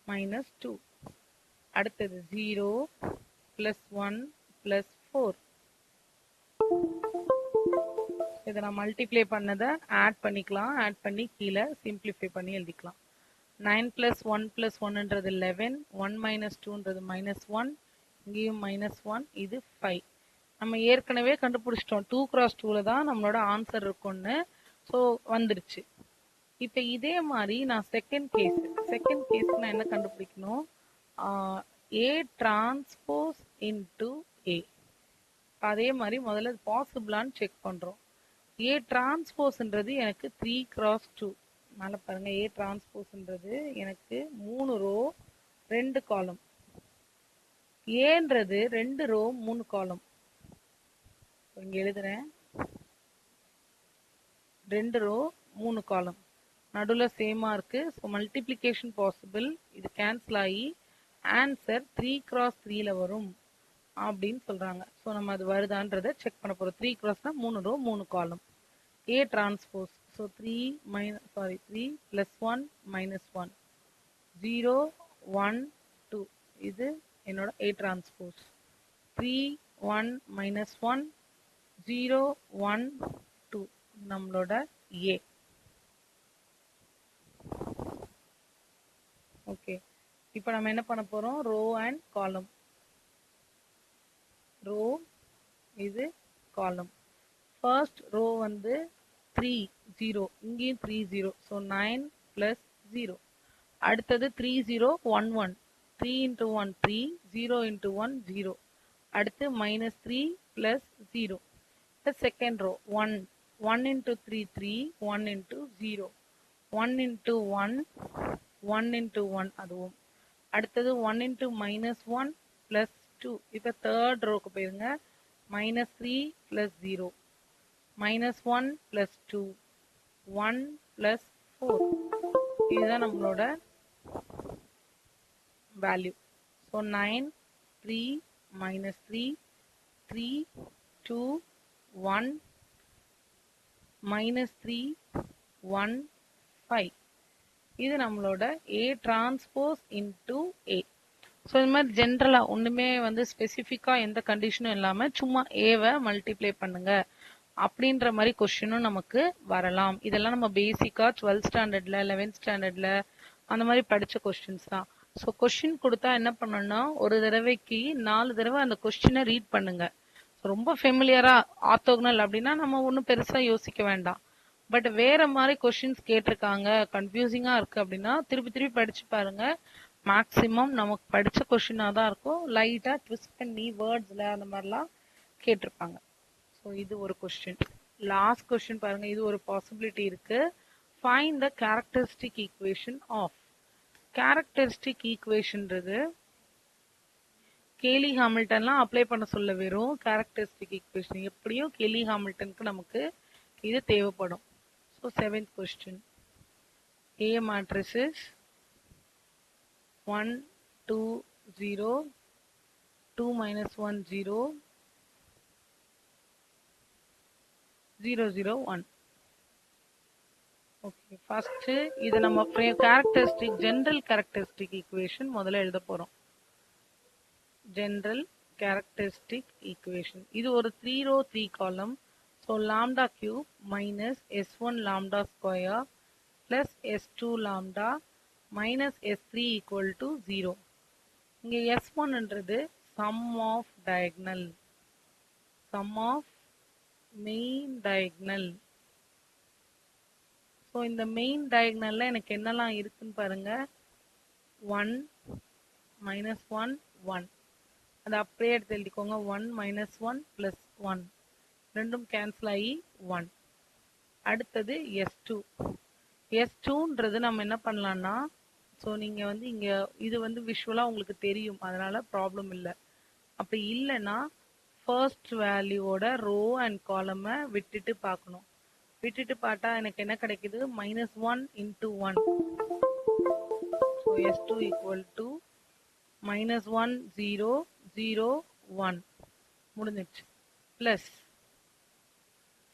Speaker 1: -2. அடுத்தது 0 plus 1 plus 4. இதை நான் மல்டிப்ளை பண்ணதை ஆட் பண்ணிக்கலாம். ஆட் பண்ணி கீழே சிம்பிளிஃபை பண்ணி எழுதிக்கலாம். 9 plus 1 plus 1ன்றது 11, 1 minus 2ன்றது -1, இங்கேயும் -1, இது 5. நம்ம ஏற்கனவே கண்டுபிடிச்சிட்டோம் 2 cross 2ல தான் நம்மளோட ஆன்சர் இருக்கும்னு. ஸோ வந்துருச்சு. இப்போ இதே மாதிரி நான் செகண்ட் கேஸ் நான் என்ன கண்டுபிடிக்கணும்? ஏ டிரான்ஸ்போஸ் இன்டு ஏ. அதே மாதிரி முதல்ல பாசிபிளான்னு செக் பண்றோம். ஏ டிரான்ஸ்போஸ்ன்றது எனக்கு 3 cross 2. மேலே பாருங்க, ஏ டிரான்ஸ்போஸ்ன்றது எனக்கு 3 ரோ 2 காலம். ஏன்றது 2 ரோ 3 காலம். இங்க எழுதுறேன், 2 ரோ 3 காலம். நடுவில் சேமா இருக்கு. So multiplication possible. இது கேன்சல் ஆகி ஆன்சர் 3 cross 3ல வரும் அப்படின்னு சொல்றாங்க. ஸோ நம்ம அது வருதான்றதை செக் பண்ண போறோம். 3 crossனா 3 ரோ 3 காலம். ஏ டிரான்ஸ்போஸ். So 3 plus 1 -1 0 1 2. இது என்னோட ஏ டிரான்ஸ்போஸ். 3 1 -1 0 1 2 நம்மளோட ஏ. ஓகே, இப்போ நம்ம என்ன பண்ண போறோம்? ரோ அண்ட் காலம். ரோ, இது காலம். ஃபர்ஸ்ட் ரோ வந்து 3 0, இங்கேயும் 3 0. So 9 plus 0. அடுத்தது 3 0 1 1. 3 into 1 3, 0 into 1 0. அடுத்து -3 plus 0. The second row 1 1 into 3 3, 1 into 0. 1 into 1 1 into 1 அதுவும். அடுத்தது 1 into -1 plus 2. இப்போ தேர்ட் ரோக்கு போயிருங்க. -3 plus 0, -1 plus 2, 1 plus 4. இதுதான் நம்மளோட வேல்யூ. ஸோ 9 3 -3 3 2 1 -3 1 5. இது நம்மளோட ஏ டிரான்ஸ்போஸ் இன்டு ஏ. ஸோ இந்த மாதிரி ஜென்ரலா ஒண்ணுமே வந்து ஸ்பெசிஃபிக்கா எந்த கண்டிஷனும் இல்லாம சும்மா ஏவை மல்டிப்ளை பண்ணுங்க அப்படின்ற மாதிரி கொஸ்டினும் நமக்கு வரலாம். இதெல்லாம் நம்ம பேசிக்கா 12th ஸ்டாண்டர்ட்ல 11th ஸ்டாண்டர்ட்ல அந்த மாதிரி படிச்ச கொஸ்டின்ஸ் தான். ஸோ கொஸ்டின் கொடுத்தா என்ன பண்ணணும்னா ஒரு தடவைக்கு 4 தடவை அந்த கொஸ்டினை ரீட் பண்ணுங்க. ரொம்ப ஃபெமிலியரா ஆர்த்தோகனல் அப்படின்னா நம்ம ஒன்றும் பெருசா யோசிக்க வேண்டாம். பட் வேற மாதிரி கொஸ்டின்ஸ் கேட்டிருக்காங்க, கன்ஃபியூசிங்கா இருக்கு அப்படின்னா திருப்பி திருப்பி படிச்சு பாருங்க. மேக்சிமம் நமக்கு படிச்ச கொஸ்டினா தான் இருக்கும். லைட்டா ட்விஸ்ட் பண்ணி வேர்ட்ஸ்ல அந்த மாதிரிலாம் கேட்டிருப்பாங்க. ஸோ இது ஒரு கொஸ்டின். லாஸ்ட் கொஸ்டின் பாருங்க, இது ஒரு பாசிபிலிட்டி இருக்கு. Find the characteristic equation of. Characteristic ஈக்குவேஷன்றது கேலி ஹாமில்டன்லாம் அப்ளை பண்ண சொல்ல வெறும் கேரக்டரிஸ்டிக் ஈக்குவேஷன் எப்படியும் கேலி ஹாமில்டனுக்கு நமக்கு இது தேவைப்படும். So 7th question. A matrix is 1 2 0 2 minus 1 0 0 0 1. Okay, first இது நம்ம கேரக்டரிஸ்டிக் ஜெனரல் கேரக்டரிஸ்டிக் ஈக்குவேஷன் முதல்ல எழுத போறோம். ஜெனரல் கேரக்டரிஸ்டிக் ஈக்குவேஷன் இது ஒரு 3 row 3 column. So lambda cube minus s1 lambda square plus s2 lambda minus s3 equal to 0. இங்க s1 என்றது sum of diagonal, sum of main diagonal. So இந்த main டயக்னல்ல எனக்கு என்னெல்லாம் இருக்குன்னு பாருங்க. 1 minus 1 1, அது அப்படியே எடுத்து எழுதிக்கோங்க. 1 minus 1 plus 1, ரெண்டும் கேன்சல் ஆகி 1. அடுத்தது s2. s2ன்றது நம்ம என்ன பண்ணலாம்னா, ஸோ நீங்க வந்து இங்க இது வந்து விஷுவலா உங்களுக்கு தெரியும், அதனால ப்ராப்ளம் இல்லை. அப்படி இல்லைன்னா ஃபர்ஸ்ட் வேல்யூவோட ரோ அண்ட் காலமை விட்டுட்டு பார்க்கணும். விட்டுட்டு பார்த்தா எனக்கு என்ன கிடைக்குது, -1 into 1. So s2 equal to -1 0 0 1 முடிஞ்சிச்சு. பிளஸ்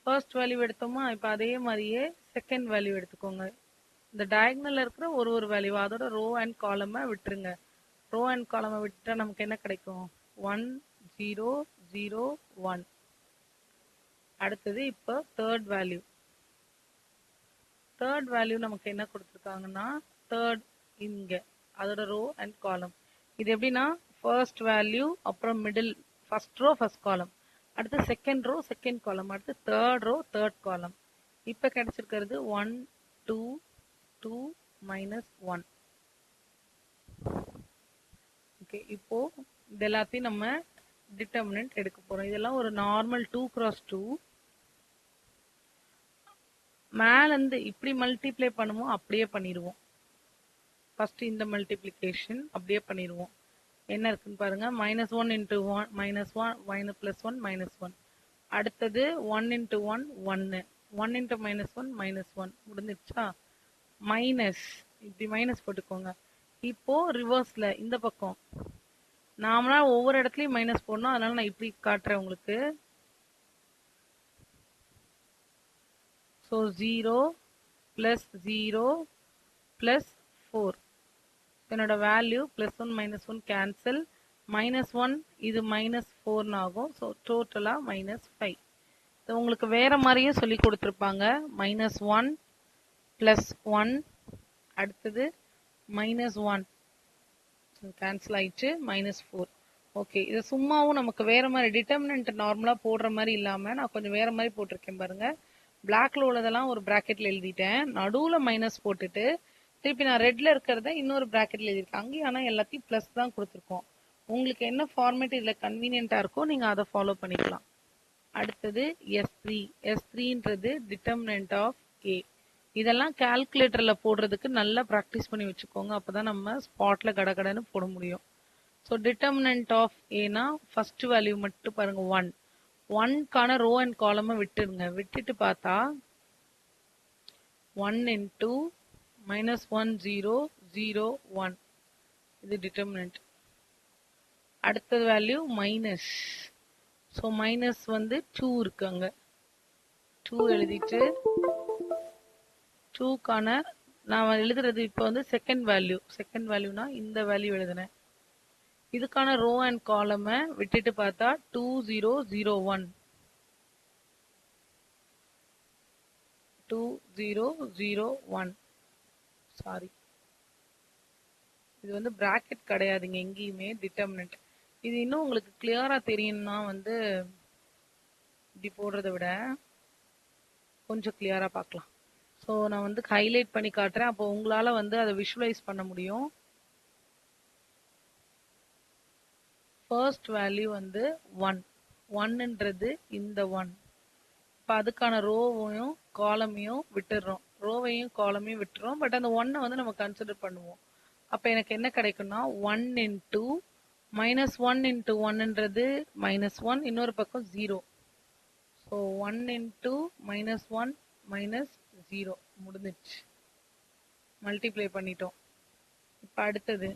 Speaker 1: ஃபர்ஸ்ட் வேல்யூ எடுத்தோமா, இப்போ அதே மாதிரியே செகண்ட் வேல்யூ எடுத்துக்கோங்க. இந்த டயக்னல்ல இருக்கிற ஒரு வேல்யூ அதோட ரோ அண்ட் காலமை விட்டுருங்க. ரோ அண்ட் காலமை விட்டுட்டா நமக்கு என்ன கிடைக்கும், 1 0 0 1. அடுத்தது இப்போ தேர்ட் வேல்யூ. தேர்ட் வேல்யூ நமக்கு என்ன கொடுத்துருக்காங்கன்னா, தேர்ட் இங்க அதோட ரோ அண்ட் காலம். இது எப்படின்னா ஃபர்ஸ்ட் வேல்யூ, அப்புறம் middle, first row first column, அடுத்து செகண்ட் ரோ செகண்ட் காலம், அடுத்து தேர்ட் ரோ தேர்ட் காலம். இப்போ கிடைச்சிருக்கிறது 1 2 2 minus 1. ஓகே, இப்போ இது எல்லாத்தையும் நம்ம டிட்டர்மினன்ட் எடுக்க போறோம். இதெல்லாம் ஒரு நார்மல் 2x2. மேலேருந்து இப்படி மல்டிப்ளை பண்ணுவோம், அப்படியே பண்ணிடுவோம். ஃபர்ஸ்ட் இந்த மல்டிப்ளிகேஷன் அப்படியே பண்ணிடுவோம். என்ன இருக்குன்னு பாருங்க, -1 into 1 -1 +1 -1. அடுத்தது 1 into 1 1, 1 into -1 -1 முடிஞ்சிருச்சா. மைனஸ், இப்படி மைனஸ் போட்டுக்கோங்க. இப்போ ரிவர்ஸ்ல இந்த பக்கம் நாமளா ஒவ்வொரு இடத்துலயும் மைனஸ் போடணும், அதனால நான் இப்படி காட்டுறேன் உங்களுக்கு. ஸோ 0 + 0 + 4. என்னோட வேல்யூ +1 -1 கேன்சல், -1 இது -4 ஆகும். ஸோ டோட்டலா -5. உங்களுக்கு வேற மாதிரியும் சொல்லி கொடுத்துருப்பாங்க. -1 + 1, அடுத்தது -1 கேன்சல் ஆயிடுச்சு, -4. ஓகே, இது சும்மாவும் நமக்கு வேற மாதிரி டிட்டர்மினன்ட் நார்மலா போடுற மாதிரி இல்லாம நான் கொஞ்சம் வேற மாதிரி போட்டிருக்கேன் பாருங்க. பிளாக்ல உள்ளதெல்லாம் ஒரு பிராக்கெட்ல எழுதிட்டேன், நடுவுல மைனஸ் போட்டுட்டு திருப்பி நான் ரெட்ல இருக்கிறத இன்னொரு பிராக்கெட்ல எழுதிருக்கேன். அங்கேயும் ஆனா எல்லாத்தையும் பிளஸ் தான் கொடுத்துருக்கோம். உங்களுக்கு என்ன ஃபார்மேட் இதுல கன்வீனியன்ட்டா இருக்கோ நீங்க அதை ஃபாலோ பண்ணிக்கலாம். அடுத்தது s3. s3ன்றது டிட்டர்மினன்ட் ஆஃப் a. இதெல்லாம் கால்குலேட்டர்ல போடுறதுக்கு நல்லா ப்ராக்டிஸ் பண்ணி வச்சுக்கோங்க, அப்பதான் நம்ம ஸ்பாட்ல கடகடன்னு போட முடியும். ஸோ டிட்டர்மினன்ட் ஆஃப் ஏனா ஃபர்ஸ்ட் வேல்யூ மட்டும் பாருங்க 1. 1க்கான ரோ அண்ட் காலமை விட்டுருங்க. விட்டுட்டு பார்த்தா 1 into -1 0 0 1, இது டிட்டர்மினன்ட். அடுத்த வேல்யூ மைனஸ். ஸோ மைனஸ் வந்து 2 இருக்கு, அங்க 2 எழுதிட்டு 2க்கான நான் எழுதுறது இப்போ வந்து செகண்ட் வேல்யூ. செகண்ட் வேல்யூனா இந்த வேல்யூ எழுதுனேன். இதுக்கான ரோ அண்ட் காலமை விட்டுட்டு பார்த்தா 2 0 0 1 2 0 0 1. சாரி, இது வந்து பிராக்கெட் கிடையாதுங்க எங்கேயுமே டிட்டர்மினன்ட். இது இன்னும் உங்களுக்கு கிளியரா தெரியும்னா வந்து இப்படி போடுறதை விட கொஞ்சம் கிளியரா பார்க்கலாம். ஸோ நான் வந்து ஹைலைட் பண்ணி காட்டுறேன், அப்போ உங்களால வந்து அதை விஷுவலைஸ் பண்ண முடியும். ஃபர்ஸ்ட் வேல்யூ வந்து 1. 1ன்றது இந்த 1. இப்போ அதுக்கான ரோவையும் காலமையும் விட்டுடுறோம், ரோவையும் காலமையும் விட்டுறோம். பட் அந்த 1 வந்து நம்ம கன்சிடர் பண்ணுவோம். அப்போ எனக்கு என்ன கிடைக்கும்னா 1 இன்டூ -1 இன்டூ 1ன்றது -1, இன்னொரு பக்கம் 0. ஸோ 1 இன்டூ -1 -0 முடிஞ்சிச்சு, மல்டிப்ளை பண்ணிட்டோம். இப்போ அடுத்தது,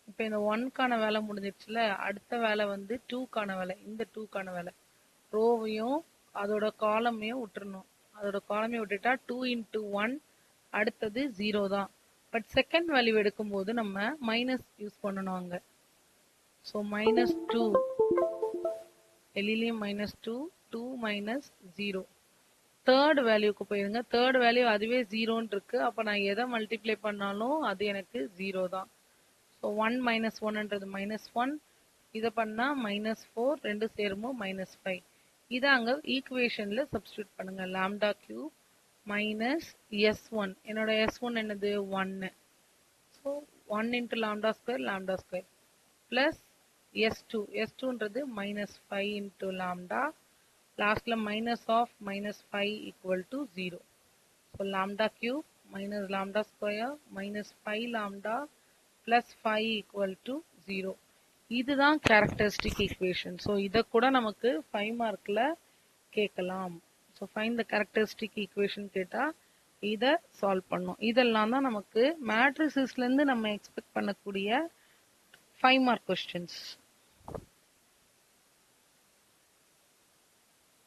Speaker 1: இப்போ இந்த 1க்கான வேலை முடிஞ்சிடுச்சுல, அடுத்த வேலை வந்து 2க்கான வேலை. இந்த 2க்கான வேலை ரோவையும் அதோட காலமையும் விட்டுறணும். அதோட காலமையும் விட்டுட்டா 2 இன்டூ 1, அடுத்தது 0 தான். பட் செகண்ட் வேல்யூ எடுக்கும்போது நம்ம மைனஸ் யூஸ் பண்ணணும் அங்க. ஸோ -2, வெளியிலையும் -2, 2 -0. தேர்ட் வேல்யூக்கு போயிருங்க. தேர்ட் வேல்யூ அதுவே 0ன்னு இருக்கு. அப்போ நான் எதை மல்டிப்ளை பண்ணாலும் அது எனக்கு 0 தான். ஸோ 1 -1ன்றது -1, இதை பண்ணா -4, ரெண்டு சேருமோ -5. இதை அங்க ஈக்குவேஷன்ல சப்ஸ்டியூட் பண்ணுங்க. லாம்டா கியூப் மைனஸ் S1, என்னோட S1 என்னது 1. So 1 into lambda square plus S2ன்றது -5 இன்ட்டு லாம்டா, லாஸ்ட்ல minus of -5 equal to 0. So lambda cube minus lambda square -5 lambda plus 5 equal to 0. இதுதான் கேரக்டரிஸ்டிக் ஈக்குவேஷன். ஸோ இதை கூட நமக்கு 5 மார்க்ல கேட்கலாம். So find the characteristic equation கேட்டா இதை சால்வ் பண்ணும். இதெல்லாம் தான் நமக்கு மேட்ரிசஸ்ல இருந்து நம்ம எக்ஸ்பெக்ட் பண்ணக்கூடிய 5 மார்க் கொஸ்டின்ஸ்.